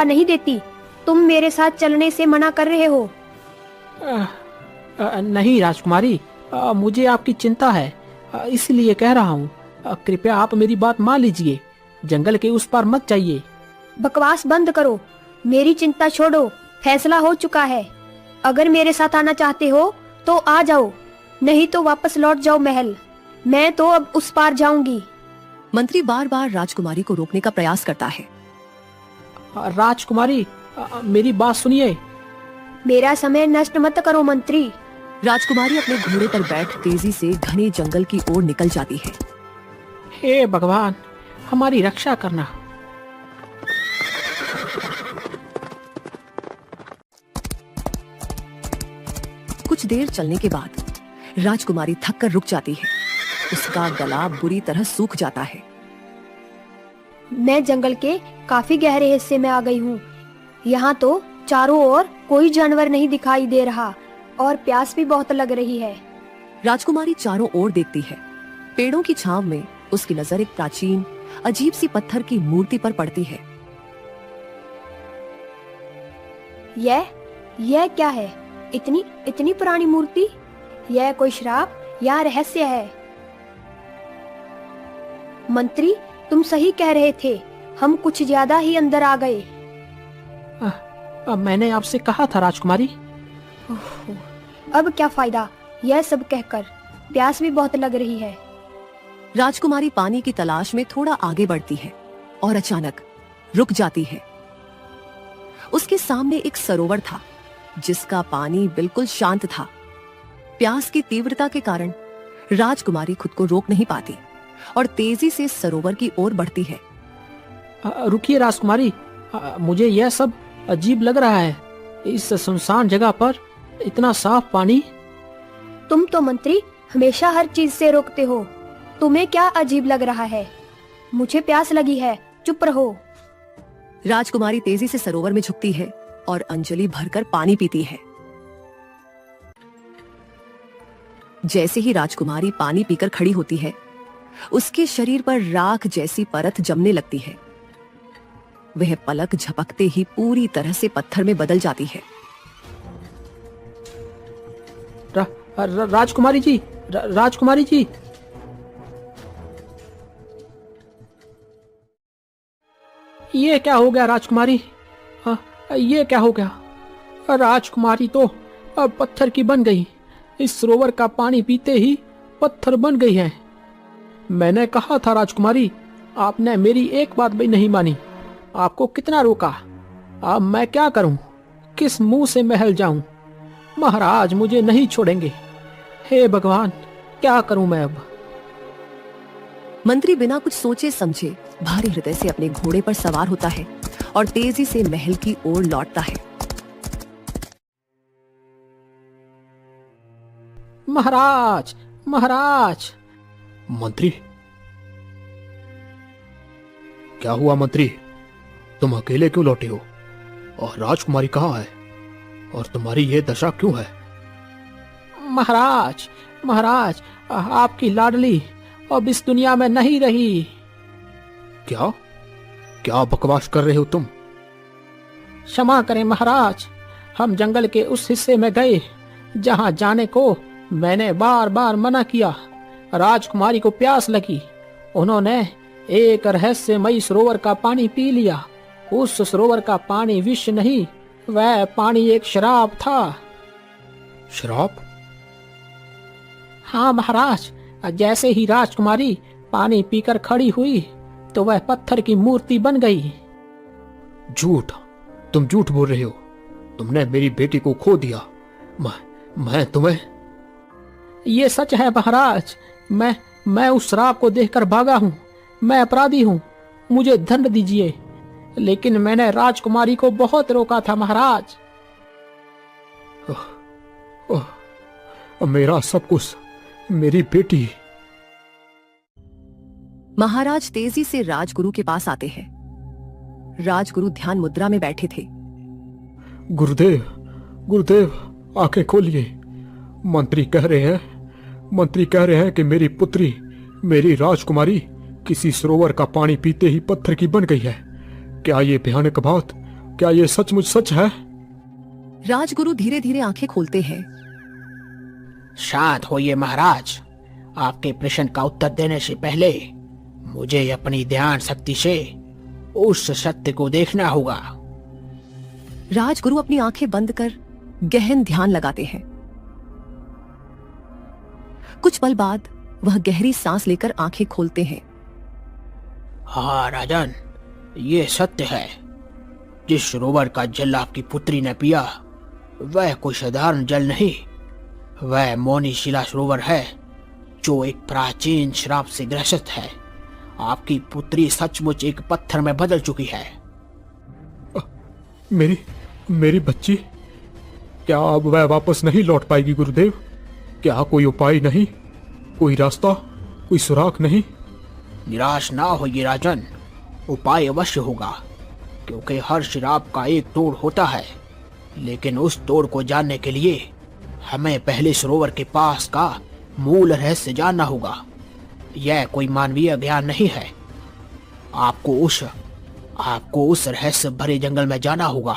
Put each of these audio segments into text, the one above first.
नहीं देती। तुम मेरे साथ चलने से मना कर रहे हो। नहीं राजकुमारी, मुझे आपकी चिंता है, इसलिए कह रहा हूँ। कृपया आप मेरी बात मान लीजिए, जंगल के उस पार मत जाइए। बकवास बंद करो, मेरी चिंता छोड़ो। फैसला हो चुका है। अगर मेरे साथ आना चाहते हो तो आ जाओ, नहीं तो वापस लौट जाओ महल। मैं तो अब उस पार जाऊंगी। मंत्री बार बार राजकुमारी को रोकने का प्रयास करता है। राजकुमारी, मेरी बात सुनिए। मेरा समय नष्ट मत करो मंत्री। राजकुमारी अपने घोड़े पर बैठ तेजी से घने जंगल की ओर निकल जाती है। हे भगवान, हमारी रक्षा करना। कुछ देर चलने के बाद राजकुमारी थक कर रुक जाती है। उसका गला बुरी तरह सूख जाता है। मैं जंगल के काफी गहरे हिस्से में आ गई हूँ। यहाँ तो चारों ओर कोई जानवर नहीं दिखाई दे रहा और प्यास भी बहुत लग रही है। राजकुमारी चारों ओर देखती है। पेड़ों की छांव में उसकी नजर एक प्राचीन अजीब सी पत्थर की मूर्ति पर पड़ती है। यह क्या है? इतनी पुरानी मूर्ति? यह कोई श्राप या रहस्य है? मंत्री, तुम सही कह रहे थे, हम कुछ ज्यादा ही अंदर आ गए। मैंने आपसे कहा था राजकुमारी। अब क्या फायदा यह सब कहकर, प्यास भी बहुत लग रही है। राजकुमारी पानी की तलाश में थोड़ा आगे बढ़ती है और अचानक रुक जाती है। उसके सामने एक सरोवर था जिसका पानी बिल्कुल शांत था। प्यास की तीव्रता के कारण राजकुमारी खुद को रोक नहीं पाती और तेजी से सरोवर की ओर बढ़ती है। रुकिए राजकुमारी, मुझे यह सब अजीब लग रहा है। इस सुनसान जगह पर इतना साफ पानी। तुम तो मंत्री हमेशा हर चीज से रोकते हो। तुम्हें क्या अजीब लग रहा है? मुझे प्यास लगी है, चुप रहो। राजकुमारी तेजी से सरोवर में झुकती है और अंजलि भरकर पानी पीती है। जैसे ही राजकुमारी पानी पीकर खड़ी होती है, उसके शरीर पर राख जैसी परत जमने लगती है। वह पलक झपकते ही पूरी तरह से पत्थर में बदल जाती है। राजकुमारी जी, राजकुमारी जी। ये क्या हो गया राजकुमारी? ये क्या हो गया? राजकुमारी तो अब पत्थर की बन गई। इस सरोवर का पानी पीते ही पत्थर बन गई है। मैंने कहा था राजकुमारी, आपने मेरी एक बात भी नहीं मानी। आपको कितना रोका, अब मैं क्या करूं? किस मुंह से महल जाऊं? महाराज मुझे नहीं छोड़ेंगे। हे भगवान, क्या करूं मैं अब? मंत्री बिना कुछ सोचे समझे भारी हृदय से अपने घोड़े पर सवार होता है और तेजी से महल की ओर लौटता है। महाराज, महाराज। मंत्री, क्या हुआ मंत्री? तुम अकेले क्यों लौटे हो? और राजकुमारी कहाँ है? और तुम्हारी ये दशा क्यों है? महाराज, महाराज, आपकी लाडली अब इस दुनिया में नहीं रही। क्या क्या बकवास कर रहे हो तुम? क्षमा करें महाराज, हम जंगल के उस हिस्से में गए जहां जाने को मैंने बार बार मना किया। राजकुमारी को प्यास लगी, उन्होंने एक रहस्यमयी सरोवर का पानी पी लिया। उस सरोवर का पानी विष नहीं, वह पानी एक शराब था। शराब? हाँ महाराज, जैसे ही राजकुमारी पानी पीकर खड़ी हुई तो वह पत्थर की मूर्ति बन गई। झूठ, तुम झूठ बोल रहे हो। तुमने मेरी बेटी को खो दिया। मैं तुम्हें। ये सच है महाराज, मैं उस शराब को देखकर भागा हूँ। मैं अपराधी हूँ, मुझे दंड दीजिए। लेकिन मैंने राजकुमारी को बहुत रोका था महाराज। मेरा सब कुछ, मेरी बेटी। महाराज तेजी से राजगुरु के पास आते हैं। राजगुरु ध्यान मुद्रा में बैठे थे। गुरुदेव, गुरुदेव, आंखें खोलिए। मंत्री कह रहे हैं कि मेरी पुत्री, मेरी राजकुमारी किसी सरोवर का पानी पीते ही पत्थर की बन गई है। क्या ये भयानक बात क्या ये सचमुच सच है? राजगुरु धीरे धीरे आंखें खोलते हैं। शांत होइए महाराज। आपके प्रश्न का उत्तर देने से पहले मुझे अपनी ध्यान शक्ति से उस सत्य को देखना होगा। राजगुरु अपनी आंखें बंद कर गहन ध्यान लगाते हैं। कुछ पल बाद वह गहरी सांस लेकर आंखें खोलते हैं। हाँ राजन, ये सत्य है। जिस सरोवर का जल आपकी पुत्री ने पिया वह कोई साधारण जल नहीं, वह मौनी शिला सरोवर है जो एक प्राचीन श्राप से ग्रसित है। आपकी पुत्री सचमुच एक पत्थर में बदल चुकी है। मेरी बच्ची, क्या अब वह वापस नहीं लौट पाएगी गुरुदेव? क्या कोई उपाय नहीं, कोई रास्ता, कोई सुराग नहीं? निराश ना होइए राजन, उपाय अवश्य होगा, क्योंकि हर श्राप का एक तोड़ होता है। लेकिन उस तोड़ को जानने के लिए हमें पहले सरोवर के पास का मूल रहस्य जानना होगा। यह कोई मानवीय ज्ञान नहीं है। आपको उस रहस्य भरे जंगल में जाना होगा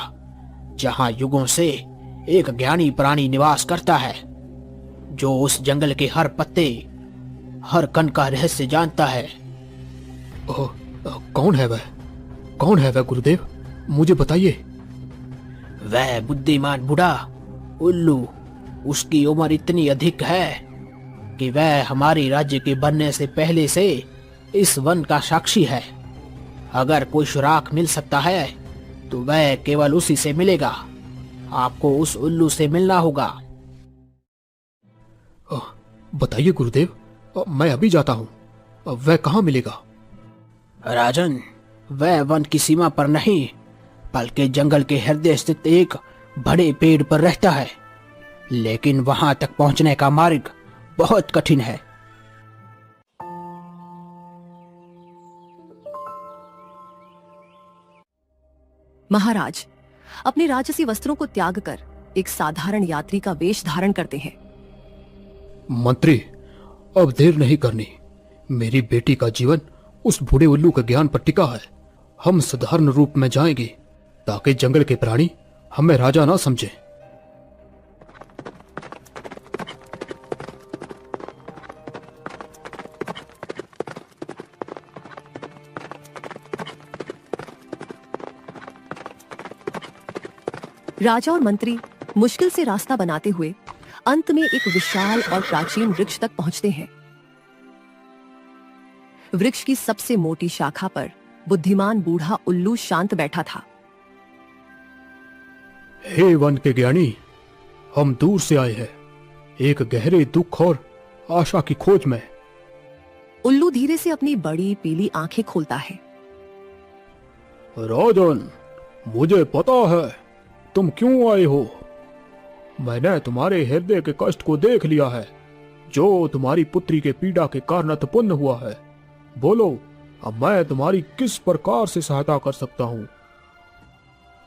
जहां युगों से एक ज्ञानी प्राणी निवास करता है, जो उस जंगल के हर पत्ते, हर कण का रहस्य जानता है। कौन है वह? कौन है वह गुरुदेव? मुझे बताइए। वह बुद्धिमान बूढ़ा उल्लू। उसकी उम्र इतनी अधिक है कि वह हमारे राज्य के बनने से पहले से इस वन का साक्षी है। अगर कोई सुराग मिल सकता है तो वह केवल उसी से मिलेगा। आपको उस उल्लू से मिलना होगा। बताइए गुरुदेव, मैं अभी जाता हूँ। वह कहाँ मिलेगा? राजन, वह वन की सीमा पर नहीं बल्कि जंगल के हृदय स्थित एक बड़े पेड़ पर रहता है, लेकिन वहां तक पहुंचने का मार्ग बहुत कठिन है। महाराज अपने राजसी वस्त्रों को त्याग कर एक साधारण यात्री का वेश धारण करते हैं। मंत्री, अब देर नहीं करनी। मेरी बेटी का जीवन उस बूढ़े उल्लू के ज्ञान पर टिका है। हम साधारण रूप में जाएंगे ताकि जंगल के प्राणी हमें राजा ना समझे। राजा और मंत्री मुश्किल से रास्ता बनाते हुए अंत में एक विशाल और प्राचीन वृक्ष तक पहुंचते हैं। वृक्ष की सबसे मोटी शाखा पर बुद्धिमान बूढ़ा उल्लू शांत बैठा था। हे वन के ज्ञानी, हम दूर से आए हैं, एक गहरे दुख और आशा की खोज में। उल्लू धीरे से अपनी बड़ी पीली आंखें खोलता है। राजन, मुझे पता है तुम क्यों आए हो। मैंने तुम्हारे हृदय के कष्ट को देख लिया है, जो तुम्हारी पुत्री के पीड़ा के कारण उत्पन्न हुआ है। बोलो, अब मैं तुम्हारी किस प्रकार से सहायता कर सकता हूँ?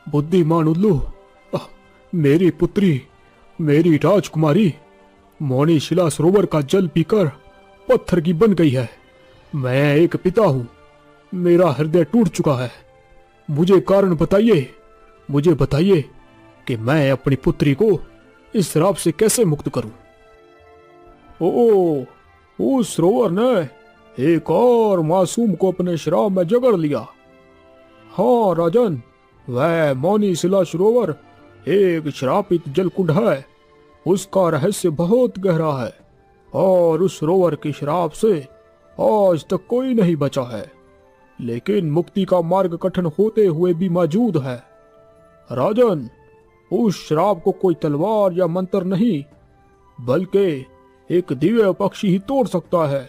बुद्धिमान उल्लू, मेरी पुत्री, मेरी राजकुमारी मौनी शिला सरोवर का जल पीकर पत्थर की बन गई है। मैं एक पिता हूँ, मेरा हृदय टूट चुका है। मुझे कारण बताइए, मुझे बताइए कि मैं अपनी पुत्री को इस श्राप से कैसे मुक्त करूं। उस सरोवर ने एक और मासूम को अपने श्राप में जकड़ लिया। हाँ राजन, वह मौनी शिला सरोवर एक श्रापित जलकुंड है। उसका रहस्य बहुत गहरा है और उस सरोवर के श्राप से आज तक कोई नहीं बचा है। लेकिन मुक्ति का मार्ग कठिन होते हुए भी मौजूद है। राजन, उस श्राप को कोई तलवार या मंत्र नहीं बल्कि एक दिव्य पक्षी ही तोड़ सकता है।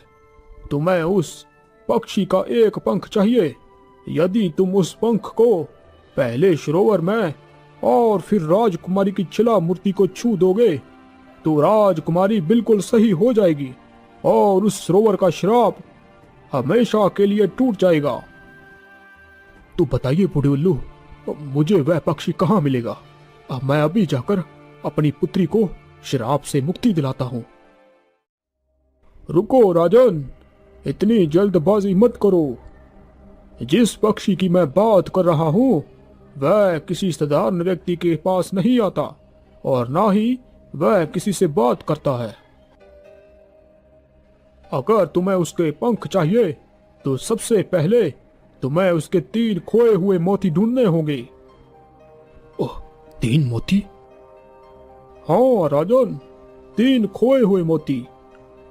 तुम्हें उस पक्षी का एक पंख चाहिए। यदि तुम उस पंख को पहले सरोवर में और फिर राजकुमारी की शिला मूर्ति को छू दोगे तो राजकुमारी बिल्कुल सही हो जाएगी और उस सरोवर का श्राप हमेशा के लिए टूट जाएगा। तो बताइए बूढ़े उल्लू, मुझे वह पक्षी कहाँ मिलेगा? मैं अभी जाकर अपनी पुत्री को श्राप से मुक्ति दिलाता हूँ। रुको राजन, इतनी जल्दबाजी मत करो। जिस पक्षी की मैं बात कर रहा हूँ वह किसी साधारण व्यक्ति के पास नहीं आता और ना ही वह किसी से बात करता है। अगर तुम्हें उसके पंख चाहिए तो सबसे पहले तुम्हें उसके 3 खोए हुए मोती ढूंढने होंगे। ओह, 3 मोती? हाँ राजन, 3 खोए हुए मोती।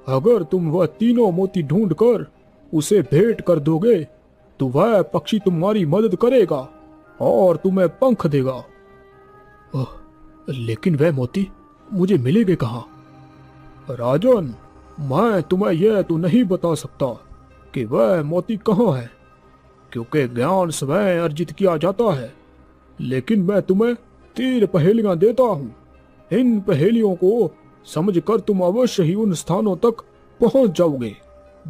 अगर तुम वह तीनों मोती ढूंढकर उसे भेंट कर दोगे तो वह पक्षी तुम्हारी मदद करेगा और तुम्हें पंख देगा। ओह, लेकिन वह मोती मुझे मिलेंगे कहाँ? राजन, मैं तुम्हें यह तो नहीं बता सकता कि वह मोती कहाँ है, क्योंकि ज्ञान स्वयं अर्जित किया जाता है। लेकिन मैं तुम्हें 3 पहेलियां देता हूँ। इन पहेलियों को समझकर तुम अवश्य ही उन स्थानों तक पहुंच जाओगे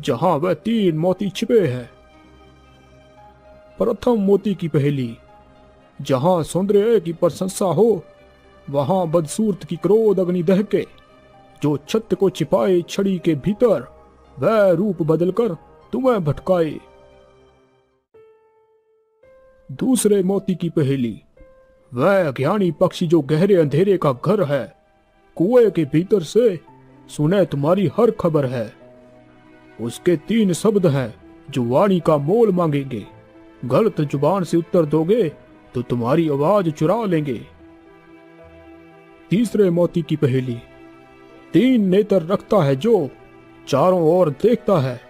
जहां वह 3 मोती छिपे हैं। प्रथम मोती की पहेली। जहां सौंदर्य की प्रशंसा हो वहां बदसूरत की क्रोध अग्नि दहके। जो छत को छिपाए छड़ी के भीतर, वह रूप बदलकर तुम्हें भटकाए। दूसरे मोती की पहेली। वह अज्ञानी पक्षी जो गहरे अंधेरे का घर है, कुएं के भीतर से सुने तुम्हारी हर खबर है। उसके 3 शब्द हैं जो वाणी का मोल मांगेंगे। गलत जुबान से उत्तर दोगे तो तुम्हारी आवाज चुरा लेंगे। तीसरे मोती की पहेली। 3 नेत्र रखता है जो चारों ओर देखता है,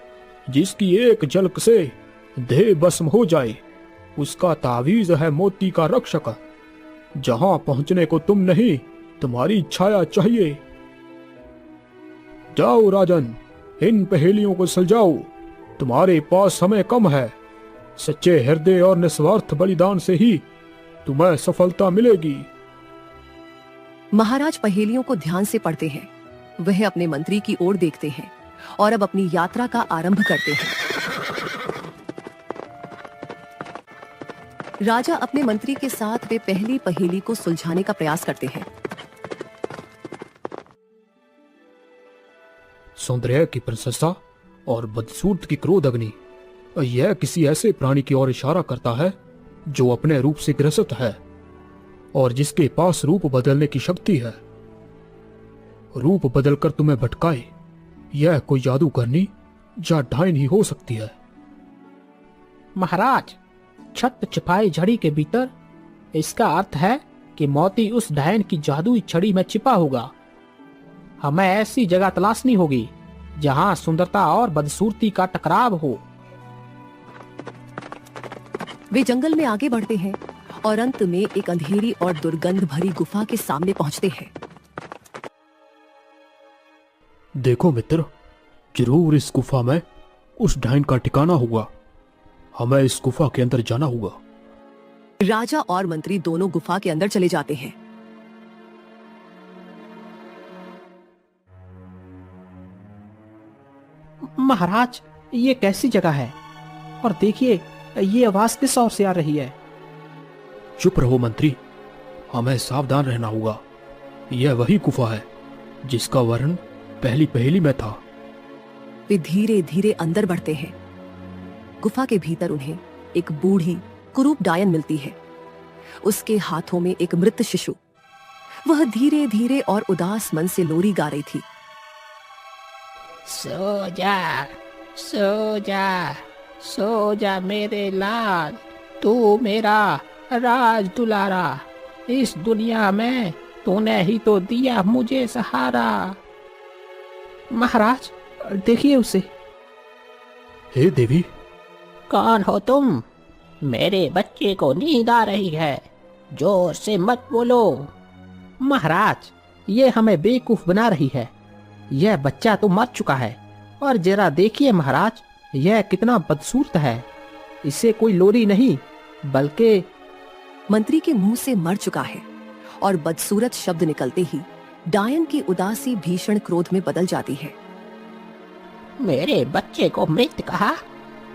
जिसकी एक झलक से देह भस्म हो जाए। उसका तावीज है मोती का रक्षक। जहां पहुंचने को तुम नहीं, तुम्हारी छाया चाहिए। जाओ राजन, इन पहेलियों को सुलझाओ। तुम्हारे पास समय कम है। सच्चे हृदय और निस्वार्थ बलिदान से ही तुम्हें सफलता मिलेगी। महाराज पहेलियों को ध्यान से पढ़ते हैं। वह अपने मंत्री की ओर देखते हैं और अब अपनी यात्रा का आरंभ करते हैं। राजा अपने मंत्री के साथ वे पहली पहेली को सुलझाने का प्रयास करते हैं। सौंदर्य की प्रशंसा और बदसूरत की क्रोध अग्नि। यह किसी ऐसे प्राणी की ओर इशारा करता है जो अपने रूप से ग्रसित है और जिसके पास रूप बदलने की शक्ति है। रूप बदलकर तुम्हें भटकाए, यह कोई जादूगरनी या डायन ही हो सकती है। महाराज, छत छिपाई झड़ी के भीतर, इसका अर्थ है कि मोती उस डायन की जादुई छड़ी में छिपा होगा। हमें ऐसी जगह तलाशनी होगी जहां सुंदरता और बदसूरती का टकराव हो। वे जंगल में आगे बढ़ते हैं और अंत में एक अंधेरी और दुर्गंध भरी गुफा के सामने पहुंचते हैं। देखो मित्र, जरूर इस गुफा में उस डायन का ठिकाना होगा। हमें इस गुफा के अंदर जाना होगा। राजा और मंत्री दोनों गुफा के अंदर चले जाते हैं। महाराज, ये कैसी जगह है? और देखिए, ये आवाज किस ओर से आ रही है? चुप रहो मंत्री, हमें सावधान रहना होगा। यह वही गुफा है जिसका वर्णन पहली पहेली में था। वे धीरे धीरे अंदर बढ़ते हैं। गुफा के भीतर उन्हें एक बूढ़ी कुरूप डायन मिलती है। उसके हाथों में एक मृत शिशु। वह धीरे धीरे और उदास मन से लोरी गा रही थी। सो जा, सो जा, सो जा मेरे लाल, तू मेरा राज दुलारा। इस दुनिया में तूने ही तो दिया मुझे सहारा। महाराज, देखिए उसे। हे देवी, कौन हो तुम? मेरे बच्चे को नींद आ रही है, जोर से मत बोलो। महाराज, ये हमें बेवकूफ बना रही है। यह बच्चा तो मर चुका है, और जरा देखिए महाराज, यह कितना बदसूरत है। इसे कोई लोरी नहीं बल्कि। मंत्री के मुंह से मर चुका है और बदसूरत शब्द निकलते ही डायन की उदासी भीषण क्रोध में बदल जाती है। मेरे बच्चे को मृत कहा,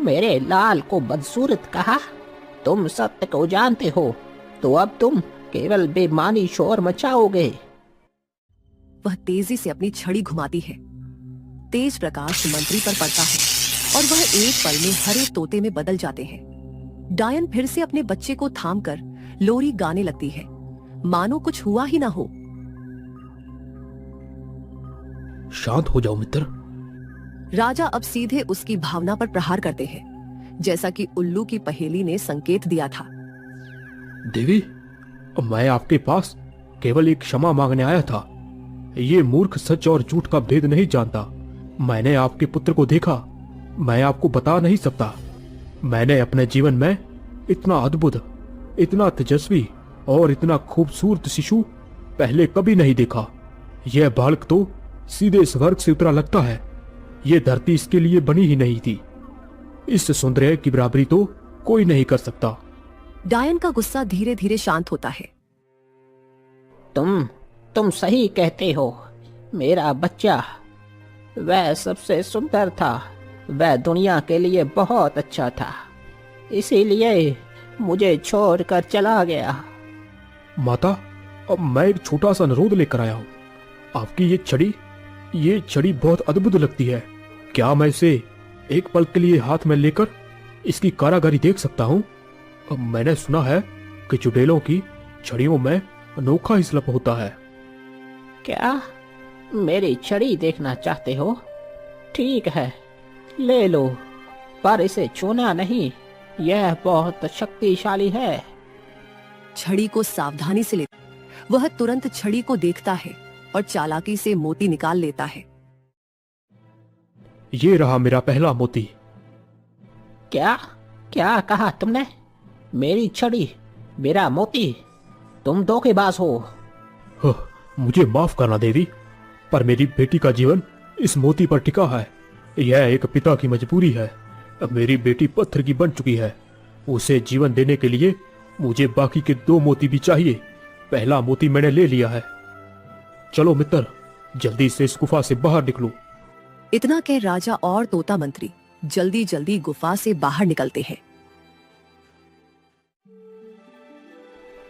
मेरे लाल को बदसूरत कहा। तुम सत्य को जानते हो तो अब तुम केवल बेमानी शोर मचाओगे। वह तेजी से अपनी छड़ी घुमाती है। तेज प्रकाश मंत्री पर पड़ता है और वह एक पल में हरे तोते में बदल जाते हैं। डायन फिर से अपने बच्चे को थामकर लोरी गाने लगती है, मानो कुछ हुआ ही ना हो। शांत हो जाओ मित्र। राजा अब सीधे उसकी भावना पर प्रहार करते हैं, जैसा कि उल्लू की पहेली ने संकेत दिया था। देवी, मैं आपके पास केवल एक क्षमा मांगने आया था। ये मूर्ख सच और झूठ का भेद नहीं जानता। मैंने आपके पुत्र को देखा, मैं आपको बता नहीं सकता। मैंने अपने जीवन में इतना अद्भुत, इतना तेजस्वी और इतना खूबसूरत शिशु पहले कभी नहीं देखा। यह बालक तो सीधे स्वर्ग से उतरा लगता है। यह धरती इसके लिए बनी ही नहीं थी। इस सौंदर्य की बराबरी तो कोई नहीं कर सकता। डायन का गुस्सा धीरे धीरे शांत होता है। तुम सही कहते हो। मेरा बच्चा वह सबसे सुंदर था, वह दुनिया के लिए बहुत अच्छा था, इसीलिए मुझे छोड़कर चला गया। माता, अब मैं एक छोटा सा अनुरोध लेकर आया हूँ। आपकी ये छड़ी बहुत अद्भुत लगती है। क्या मैं इसे एक पल के लिए हाथ में लेकर इसकी कारागारी देख सकता हूँ? अब मैंने सुना है कि चुड़ैलों की छड़ियों में अनोखा ही सलप होता है। क्या मेरी छड़ी देखना चाहते हो? ठीक है, ले लो, पर इसे छूना नहीं, यह बहुत शक्तिशाली है। छड़ी को सावधानी से ले, वह तुरंत छड़ी को देखता है और चालाकी से मोती निकाल लेता है। ये रहा मेरा पहला मोती। क्या क्या कहा तुमने? मेरी छड़ी, मेरा मोती? तुम धोखेबाज हो। मुझे माफ करना देवी, पर मेरी बेटी का जीवन इस मोती पर टिका है। यह एक पिता की मजबूरी है। अब मेरी बेटी पत्थर की बन चुकी है। उसे जीवन देने के लिए मुझे बाकी के 2 मोती भी चाहिए। पहला मोती मैंने ले लिया है। चलो मित्र, जल्दी से इस गुफा से बाहर निकलो। इतना कह राजा और तोता मंत्री जल्दी जल्दी गुफा से बाहर निकलते हैं।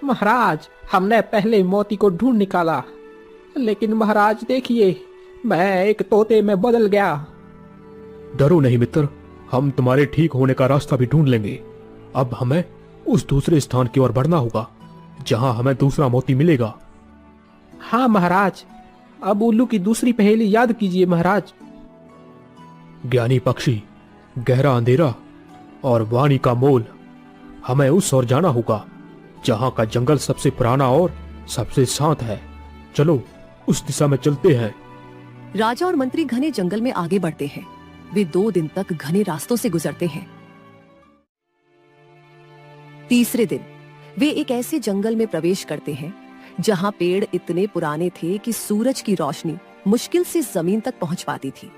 महाराज, हमने पहले मोती को ढूंढ निकाला, लेकिन महाराज देखिए, मैं एक तोते में बदल गया। डरो नहीं मित्र, हम तुम्हारे ठीक होने का रास्ता भी ढूंढ लेंगे। अब हमें उस दूसरे स्थान की ओर बढ़ना होगा जहां हमें दूसरा मोती मिलेगा। हाँ महाराज, अब उल्लू की दूसरी पहेली याद कीजिए महाराज। ज्ञानी पक्षी, गहरा अंधेरा और वाणी का मोल। हमें उस ओर जाना होगा जहां का जंगल सबसे पुराना और सबसे शांत है। चलो उस दिशा में चलते हैं। राजा और मंत्री घने जंगल में आगे बढ़ते हैं। वे 2 दिन तक घने रास्तों से गुजरते हैं। तीसरे दिन वे एक ऐसे जंगल में प्रवेश करते हैं जहां पेड़ इतने पुराने थे कि सूरज की रोशनी मुश्किल से जमीन तक पहुंच पाती थी।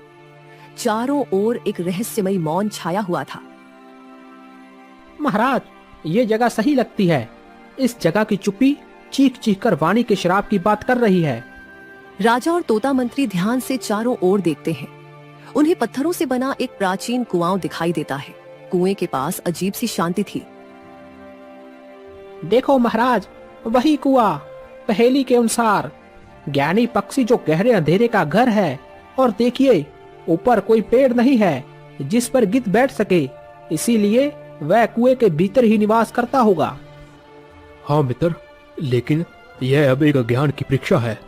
चारों ओर एक रहस्यमयी मौन छाया हुआ था। महाराज, ये जगह सही लगती है। इस जगह की चुप्पी चीख चीख कर वाणी के शराब की बात कर रही है। राजा और तोता मंत्री ध्यान से चारों ओर देखते हैं। उन्हें पत्थरों से बना एक प्राचीन कुआं दिखाई देता है। कुएं के पास अजीब सी शांति थी। देखो महाराज, वही कुआं, पहेली के अनुसार ज्ञानी पक्षी जो गहरे अंधेरे का घर है। और देखिए, ऊपर कोई पेड़ नहीं है जिस पर गिद्ध बैठ सके, इसीलिए वह कुएं के भीतर ही निवास करता होगा। हाँ मित्र, लेकिन यह अब एक ज्ञान की परीक्षा है।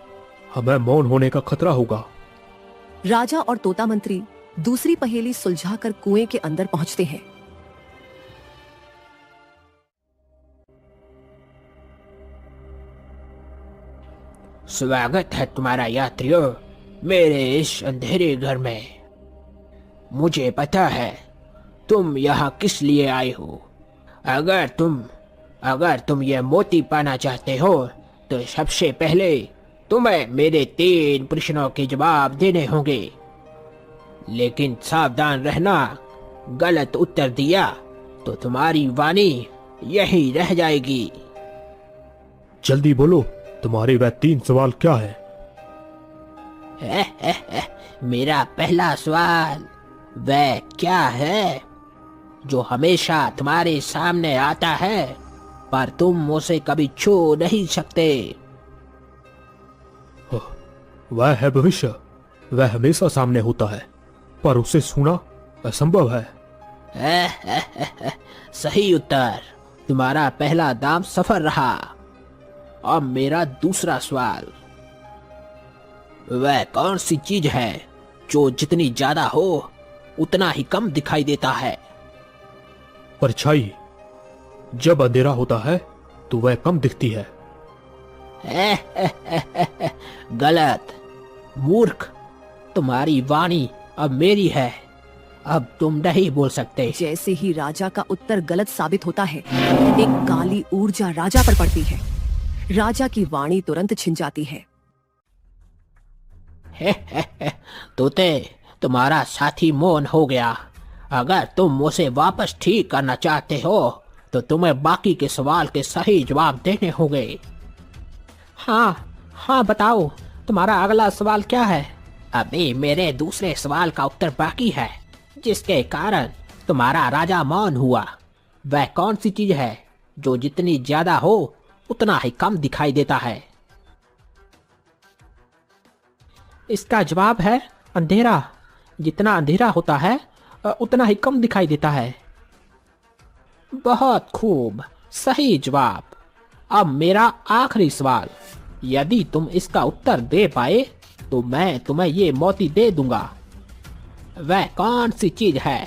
हमें मौन होने का खतरा होगा। राजा और तोता मंत्री दूसरी पहेली सुलझाकर कुएं के अंदर पहुंचते हैं। स्वागत है तुम्हारा यात्रियों मेरे इस अंधेरे घर में। मुझे पता है तुम यहाँ किस लिए आए हो। अगर तुम यह मोती पाना चाहते हो तो सबसे पहले तुम्हें मेरे 3 प्रश्नों के जवाब देने होंगे। लेकिन सावधान रहना, गलत उत्तर दिया तो तुम्हारी वाणी यहीं रह जाएगी। जल्दी बोलो, तुम्हारे वह 3 सवाल क्या है? मेरा पहला सवाल वह क्या है जो हमेशा तुम्हारे सामने आता है पर तुम उसे कभी छू नहीं सकते। वह है भविष्य। वह हमेशा सामने होता है पर उसे छूना असंभव है। सही उत्तर। तुम्हारा पहला दाम सफर रहा। अब मेरा दूसरा सवाल, वह कौन सी चीज है जो जितनी ज्यादा हो उतना ही कम दिखाई देता है? परछाई। जब अंधेरा होता है तो वह कम दिखती है। गलत, मूर्ख। तुम्हारी वाणी अब मेरी है, अब तुम नहीं बोल सकते। जैसे ही राजा का उत्तर गलत साबित होता है, एक काली ऊर्जा राजा पर पड़ती है। राजा की वाणी तुरंत छिन जाती है। तोते, तुम्हारा साथी मौन हो गया। अगर तुम उसे वापस ठीक करना चाहते हो तो तुम्हें बाकी के सवाल के सही जवाब देने होंगे। हाँ, बताओ, तुम्हारा अगला सवाल क्या है? अभी मेरे दूसरे सवाल का उत्तर बाकी है, जिसके कारण तुम्हारा राजा मौन हुआ। वह कौन सी चीज है जो जितनी ज्यादा हो उतना ही कम दिखाई देता है? इसका जवाब है अंधेरा। जितना अंधेरा होता है उतना ही कम दिखाई देता है। बहुत खूब, सही जवाब। अब मेरा आखिरी सवाल, यदि तुम इसका उत्तर दे पाए तो मैं तुम्हें ये मोती दे दूंगा। वह कौन सी चीज है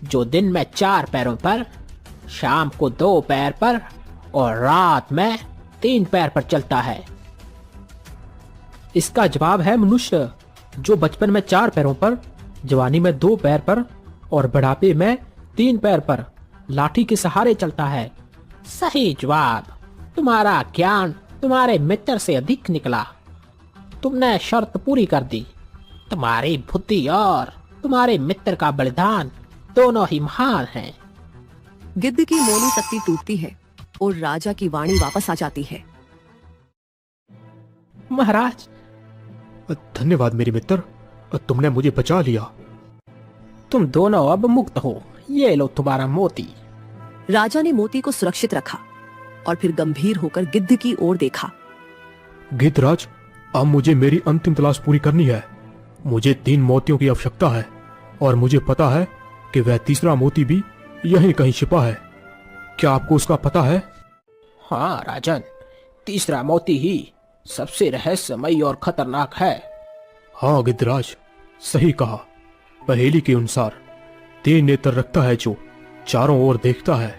जो दिन में 4 पैरों पर, शाम को 2 पैर पर और रात में 3 पैर पर चलता है? इसका जवाब है मनुष्य, जो बचपन में 4 पैरों पर, जवानी में 2 पैर पर और बुढ़ापे में 3 पैर पर लाठी के सहारे चलता है। सही जवाब। तुम्हारा ज्ञान तुम्हारे मित्र से अधिक निकला। तुमने शर्त पूरी कर दी। तुम्हारी बुद्धि और तुम्हारे मित्र का बलिदान दोनों ही महान हैं। गिद्ध की मौनी शक्ति टूटती है और राजा की वाणी वापस आ जाती है। महाराज, धन्यवाद मेरे मित्र, तुमने मुझे बचा लिया। तुम दोनों अब मुक्त हो। ये लो तुम्हारा मोती। राजा ने मोती को सुरक्षित रखा और फिर गंभीर होकर गिद्ध की ओर देखा। गिद्धराज, अब मुझे मेरी अंतिम तलाश पूरी करनी है। मुझे 3 मोतियों की आवश्यकता है और मुझे पता है कि वह तीसरा मोती भी यहीं कहीं छिपा है। क्या आपको उसका पता है? हाँ राजन, तीसरा मोती ही सबसे रहस्यमयी और खतरनाक है। हाँ गिद्धराज, सही कहा। पहेली के अनुसार 3 नेत्र रखता है जो चारों ओर देखता है।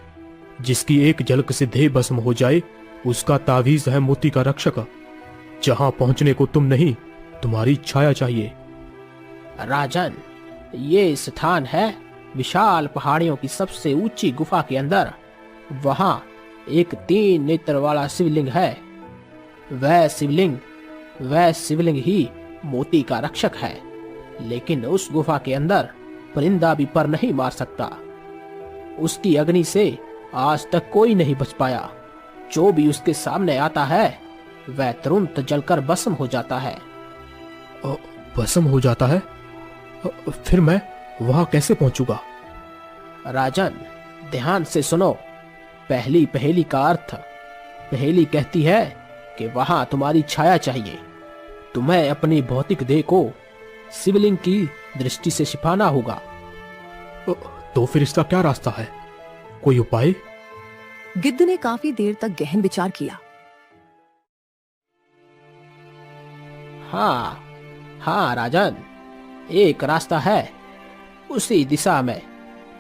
जिसकी एक झलक से देह भस्म हो जाए उसका तावीज है मोती का रक्षक। जहां पहुंचने को तुम नहीं, तुम्हारी छाया चाहिए। राजन, ये स्थान है विशाल पहाड़ियों की सबसे ऊंची गुफा के अंदर। वहां एक 3 नेत्र वाला शिवलिंग है। वह शिवलिंग ही मोती का रक्षक है। लेकिन उस गुफा के अंदर परिंदा भी पर नहीं मार सकता। उसकी अग्नि से आज तक कोई नहीं बच पाया। जो भी उसके सामने आता है वह तुरंत जलकर भस्म हो जाता है। भस्म हो जाता है? फिर मैं वहां कैसे पहुंचूंगा? राजन, ध्यान से सुनो। पहली पहेली का अर्थ। पहेली कहती है कि वहां तुम्हारी छाया चाहिए। तुम्हें अपनी भौतिक देह को शिवलिंग की दृष्टि से छिपाना होगा। तो फिर इसका क्या रास्ता है? कोई उपाय? गिद्ध ने काफी देर तक गहन विचार किया। हाँ राजन, एक रास्ता है। उसी दिशा में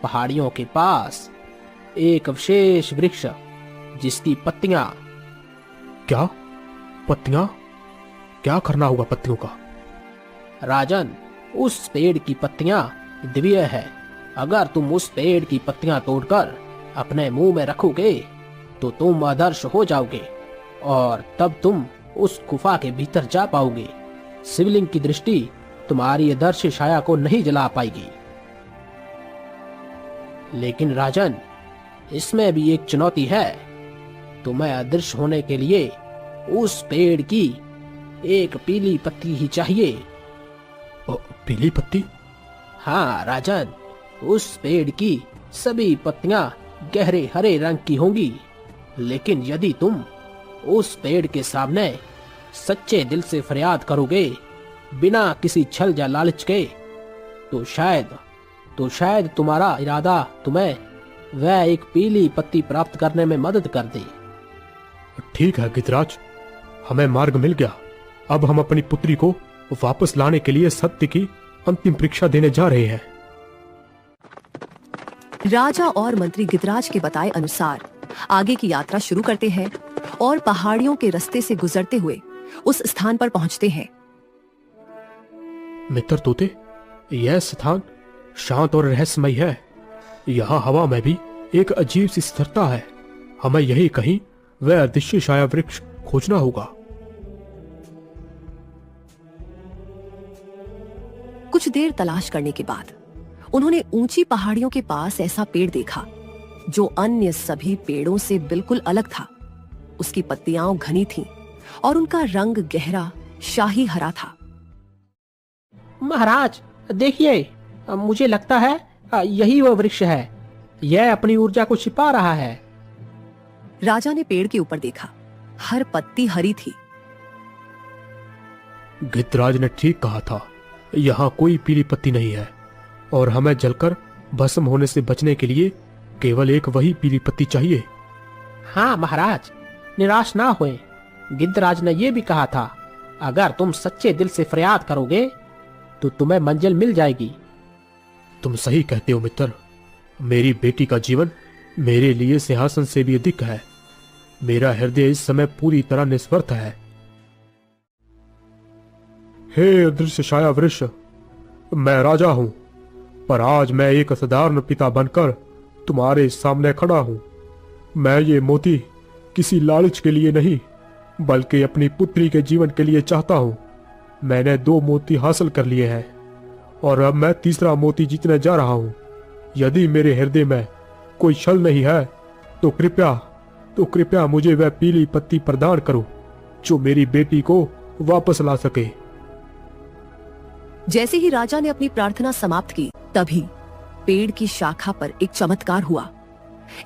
पहाड़ियों के पास एक विशेष वृक्ष जिसकी पत्तियां। क्या पत्तियां? क्या करना होगा पत्तियों का? राजन, उस पेड़ की पत्तियां दिव्य है। अगर तुम उस पेड़ की पत्तियां तोड़कर अपने मुंह में रखोगे तो तुम अदर्श हो जाओगे और तब तुम उस गुफा के भीतर जा पाओगे। शिवलिंग की दृष्टि तुम्हारी अदर्श छाया को नहीं जला पाएगी। लेकिन राजन, इसमें भी एक चुनौती है। तुम्हें अदृश्य होने के लिए उस पेड़ की एक पीली पत्ती ही चाहिए। पीली पत्ती? हाँ राजन, उस पेड़ की सभी पत्तियां गहरे हरे रंग की होंगी। लेकिन यदि तुम उस पेड़ के सामने सच्चे दिल से फरियाद करोगे, बिना किसी छल या लालच के, तो शायद तुम्हारा इरादा तुम्हें वह एक पीली पत्ती प्राप्त करने में मदद कर दे। ठीक है गिद्धराज, हमें मार्ग मिल गया। अब हम अपनी पुत्री को वापस लाने के लिए सत्य की अंतिम परीक्षा देने जा रहे हैं। राजा और मंत्री गिद्धराज के बताए अनुसार आगे की यात्रा शुरू करते हैं और पहाड़ियों के रास्ते से गुजरते हुए उस स्थान पर पहुंचते हैं। मित्र तोते, यह स्थान शांत और रहस्यमय है। यहाँ हवा में भी एक अजीब सी स्थिरता है। हमें यही कहीं वह अदृश्य छाया वृक्ष खोजना होगा। कुछ देर तलाश करने के बाद उन्होंने ऊंची पहाड़ियों के पास ऐसा पेड़ देखा जो अन्य सभी पेड़ों से बिल्कुल अलग था। उसकी पत्तियां घनी थीं और उनका रंग गहरा शाही हरा था। महाराज देखिए, मुझे लगता है यही वह वृक्ष है। यह अपनी ऊर्जा को छिपा रहा है। राजा ने पेड़ के ऊपर देखा, हर पत्ती हरी थी। गिद्धराज ने ठीक कहा था, यहाँ कोई पीली पत्ती नहीं है और हमें जलकर भस्म होने से बचने के लिए केवल एक वही पीली पत्ती चाहिए। हाँ महाराज, निराश ना होए। गिद्धराज ने यह भी कहा था, अगर तुम सच्चे दिल से फरियाद करोगे तो तुम्हें मंजिल मिल जाएगी। तुम सही कहते हो मित्र। मेरी बेटी का जीवन मेरे लिए सिंहासन से भी अधिक है। मेरा हृदय इस समय पूरी तरह निस्वार्थ है। हे अदृश्य छाया वृक्ष, मैं राजा हूं, पर आज मैं एक साधारण पिता बनकर तुम्हारे सामने खड़ा हूं। मैं ये मोती किसी लालच के लिए नहीं, बल्कि अपनी पुत्री के जीवन के लिए चाहता हूं। मैंने 2 मोती हासिल कर लिए हैं और अब मैं तीसरा मोती जीतने जा रहा हूं। यदि मेरे हृदय में कोई छल नहीं है तो कृपया मुझे वह पीली पत्ती प्रदान करो जो मेरी बेटी को वापस ला सके। जैसे ही राजा ने अपनी प्रार्थना समाप्त की, तभी पेड़ की शाखा पर एक चमत्कार हुआ।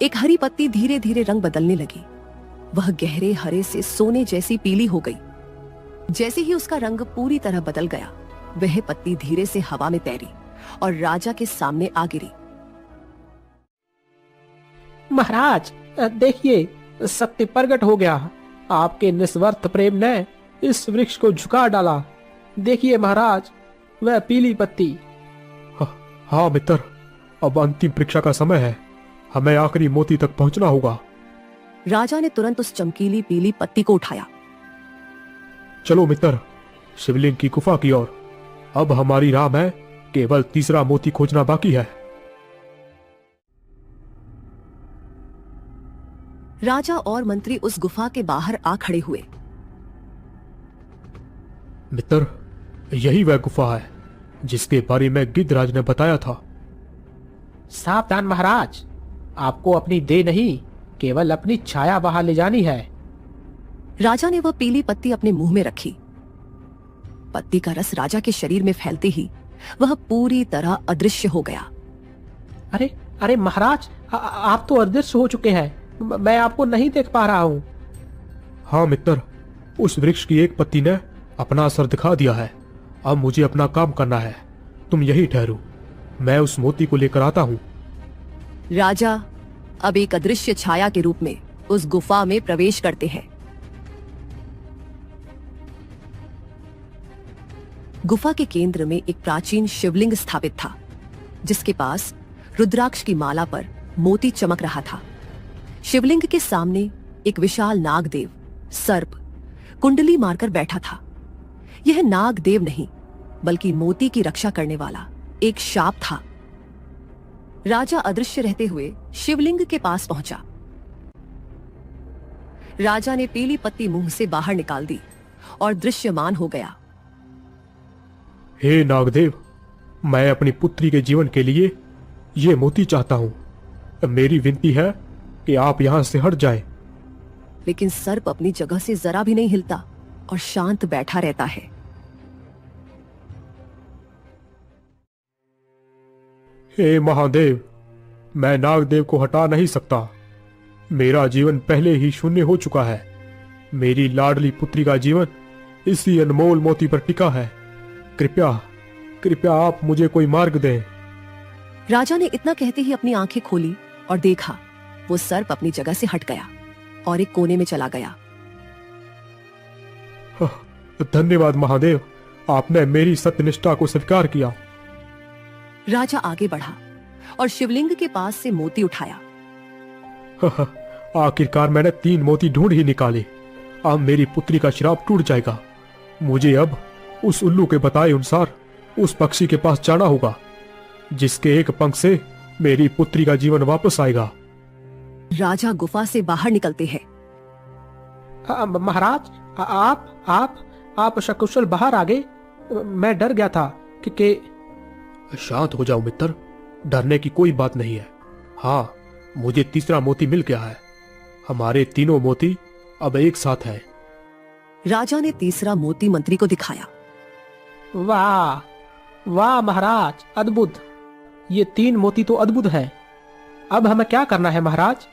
एक हरी पत्ती धीरे धीरे रंग बदलने लगी। वह गहरे हरे से सोने जैसी पीली हो गई। जैसे ही उसका रंग पूरी तरह बदल गया, वह पत्ती धीरे से हवा में तैरी और राजा के सामने आ गिरी। महाराज देखिए, सत्य प्रकट हो गया। आपके निस्वार्थ प्रेम ने इस वृक्ष को झुका डाला। देखिए महाराज, वह पीली पत्ती। हाँ मित्र, अब अंतिम परीक्षा का समय है। हमें आखिरी मोती तक पहुंचना होगा। राजा ने तुरंत उस चमकीली पीली पत्ती को उठाया। चलो मित्र, शिवलिंग की गुफा की ओर। अब हमारी राह में केवल तीसरा मोती खोजना बाकी है। राजा और मंत्री उस गुफा के बाहर आ खड़े हुए। मित्र, यही वह गुफा है जिसके बारे में गिद्धराज ने बताया था। सावधान महाराज, आपको अपनी देह नहीं, केवल अपनी छाया बाहर ले जानी है। राजा ने वह पीली पत्ती अपने मुंह में रखी। पत्ती का रस राजा के शरीर में फैलते ही वह पूरी तरह अदृश्य हो गया। अरे अरे महाराज, आप तो अदृश्य हो चुके हैं। मैं आपको नहीं देख पा रहा हूँ। हाँ मित्र, उस वृक्ष की एक पत्ती ने अपना असर दिखा दिया है। अब मुझे अपना काम करना है। तुम यही ठहरो, मैं उस मोती को लेकर आता हूँ। राजा अब एक अदृश्य छाया के रूप में उस गुफा में प्रवेश करते हैं। गुफा के केंद्र में एक प्राचीन शिवलिंग स्थापित था, जिसके पास रुद्राक्ष की माला पर मोती चमक रहा था। शिवलिंग के सामने एक विशाल नागदेव सर्प कुंडली मारकर बैठा था। यह नागदेव नहीं, बल्कि मोती की रक्षा करने वाला एक शाप था। राजा अदृश्य रहते हुए शिवलिंग के पास पहुंचा। राजा ने पीली पत्ती मुंह से बाहर निकाल दी और दृश्यमान हो गया। हे नागदेव, मैं अपनी पुत्री के जीवन के लिए ये मोती चाहता हूं। मेरी विनती है कि आप यहां से हट जाएं। लेकिन सर्प अपनी जगह से जरा भी नहीं हिलता और शांत बैठा रहता है। हे महादेव, मैं नागदेव को हटा नहीं सकता। मेरा जीवन पहले ही शून्य हो चुका है। मेरी लाडली पुत्री का जीवन इसी अनमोल मोती पर टिका है। कृपया आप मुझे कोई मार्ग दें। राजा ने इतना कहते ही अपनी आंखें खोली और देखा वो सर्प अपनी जगह से हट गया और एक कोने में चला गया। धन्यवाद महादेव, आपने मेरी सत्यनिष्ठा को स्वीकार किया। राजा आगे बढ़ा और शिवलिंग के पास से मोती उठाया। आखिरकार मैंने 3 मोती ढूंढ ही निकाले। अब मेरी पुत्री का श्राप टूट जाएगा। मुझे अब उस उल्लू के बताए अनुसार उस पक्षी के पास जाना होगा, जिसके एक पंख से मेरी पुत्री का जीवन वापस आएगा। राजा गुफा से बाहर निकलते हैं। महाराज, आप सकुशल बाहर आ गए। मैं डर गया था कि शांत हो जाओ मित्र, डरने की कोई बात नहीं है। हाँ, मुझे तीसरा मोती मिल गया है। हमारे तीनों मोती अब एक साथ हैं। राजा ने तीसरा मोती मंत्री को दिखाया। वाह वाह महाराज, अद्भुत। ये 3 मोती तो अद्भुत है। अब हमें क्या करना है महाराज?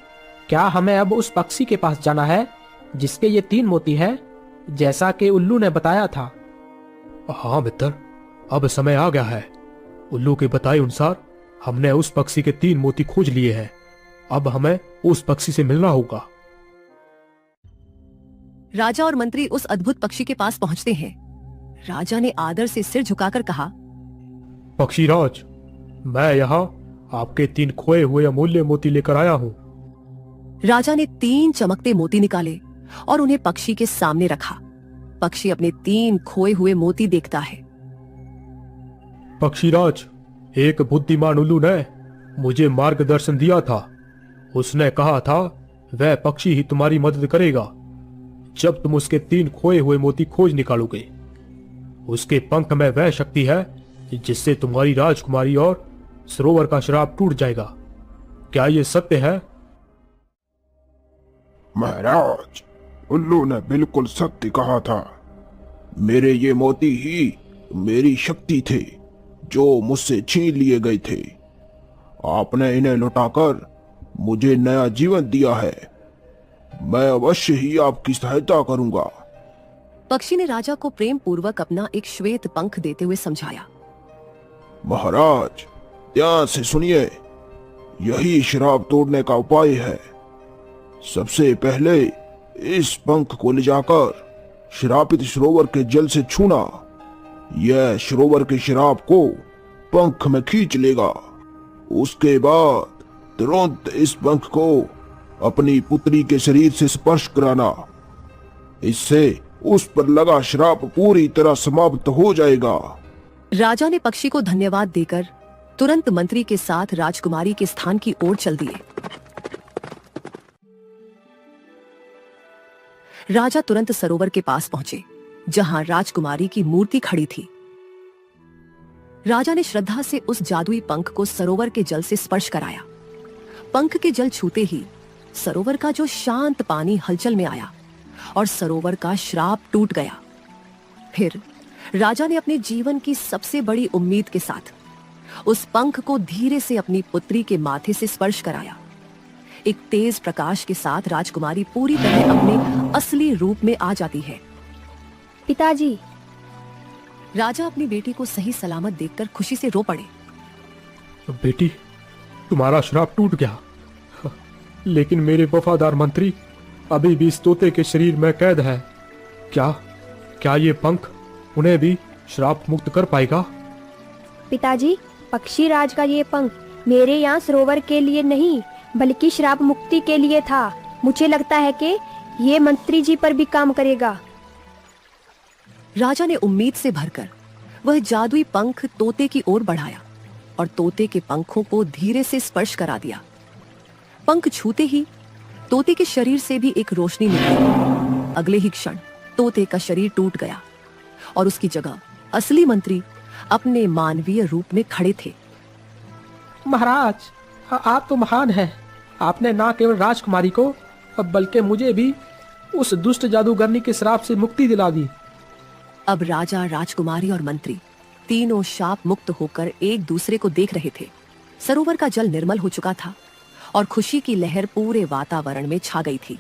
क्या हमें अब उस पक्षी के पास जाना है जिसके ये 3 मोती है, जैसा कि उल्लू ने बताया था? हाँ मित्र, अब समय आ गया है। उल्लू के बताए अनुसार हमने उस पक्षी के 3 मोती खोज लिए हैं। अब हमें उस पक्षी से मिलना होगा। राजा और मंत्री उस अद्भुत पक्षी के पास पहुंचते हैं। राजा ने आदर से सिर झुकाकर कहा, पक्षीराज, मैं यहाँ आपके 3 खोए हुए अमूल्य मोती लेकर आया हूँ। राजा ने 3 चमकते मोती निकाले और उन्हें पक्षी के सामने रखा। पक्षी अपने 3 खोए हुए मोती देखता है। पक्षीराज, एक बुद्धिमान उल्लू ने मुझे मार्गदर्शन दिया था। उसने कहा था वह पक्षी ही तुम्हारी मदद करेगा जब तुम उसके 3 खोए हुए मोती खोज निकालोगे। उसके पंख में वह शक्ति है जिससे तुम्हारी राजकुमारी और सरोवर का श्राप टूट जाएगा। क्या यह सत्य है? महाराज, उल्लू ने बिल्कुल सत्य कहा था। मेरे ये मोती ही मेरी शक्ति थे जो मुझसे छीन लिए गए थे। आपने इन्हें लौटाकर मुझे नया जीवन दिया है। मैं अवश्य ही आपकी सहायता करूंगा। पक्षी ने राजा को प्रेम पूर्वक अपना एक श्वेत पंख देते हुए समझाया। महाराज, ध्यान से सुनिए, यही श्राप तोड़ने का उपाय है। सबसे पहले इस पंख को ले जाकर श्रापित सरोवर के जल से छूना। यह सरोवर के श्राप को पंख में खींच लेगा। उसके बाद तुरंत इस पंख को अपनी पुत्री के शरीर से स्पर्श कराना। इससे उस पर लगा श्राप पूरी तरह समाप्त हो जाएगा। राजा ने पक्षी को धन्यवाद देकर तुरंत मंत्री के साथ राजकुमारी के स्थान की ओर चल दिए। राजा तुरंत सरोवर के पास पहुंचे जहां राजकुमारी की मूर्ति खड़ी थी। राजा ने श्रद्धा से उस जादुई पंख को सरोवर के जल से स्पर्श कराया। पंख के जल छूते ही सरोवर का जो शांत पानी हलचल में आया और सरोवर का श्राप टूट गया। फिर राजा ने अपने जीवन की सबसे बड़ी उम्मीद के साथ उस पंख को धीरे से अपनी पुत्री के माथे से स्पर्श कराया। एक तेज प्रकाश के साथ राजकुमारी पूरी तरह अपने असली रूप में आ जाती है। पिताजी, राजा अपनी बेटी को सही सलामत देखकर खुशी से रो पड़े। बेटी, तुम्हारा श्राप टूट गया, लेकिन मेरे वफादार मंत्री अभी भी इस तोते के शरीर में कैद है। क्या ये पंख उन्हें भी श्राप मुक्त कर पाएगा? पिताजी, पक्षी राज का ये पंख मेरे यहाँ सरोवर के लिए नहीं बल्कि श्राप मुक्ति के लिए था। मुझे लगता है कि ये मंत्री जी पर भी काम करेगा। राजा ने उम्मीद से भरकर वह जादुई पंख तोते की ओर बढ़ाया और तोते के पंखों को धीरे से स्पर्श करा दिया। पंख छूते ही तोते के शरीर से भी एक रोशनी निकली। अगले ही क्षण तोते का शरीर टूट गया और उसकी जगह असली मंत्री अपने मानवीय रूप में खड़े थे। महाराज, आप तो महान हैं। आपने ना केवल राजकुमारी को बल्कि मुझे भी उस दुष्ट जादूगरनी के श्राप से मुक्ति दिला दी। अब राजा, राजकुमारी और मंत्री तीनों शाप मुक्त होकर एक दूसरे को देख रहे थे। सरोवर का जल निर्मल हो चुका था और खुशी की लहर पूरे वातावरण में छा गई थी।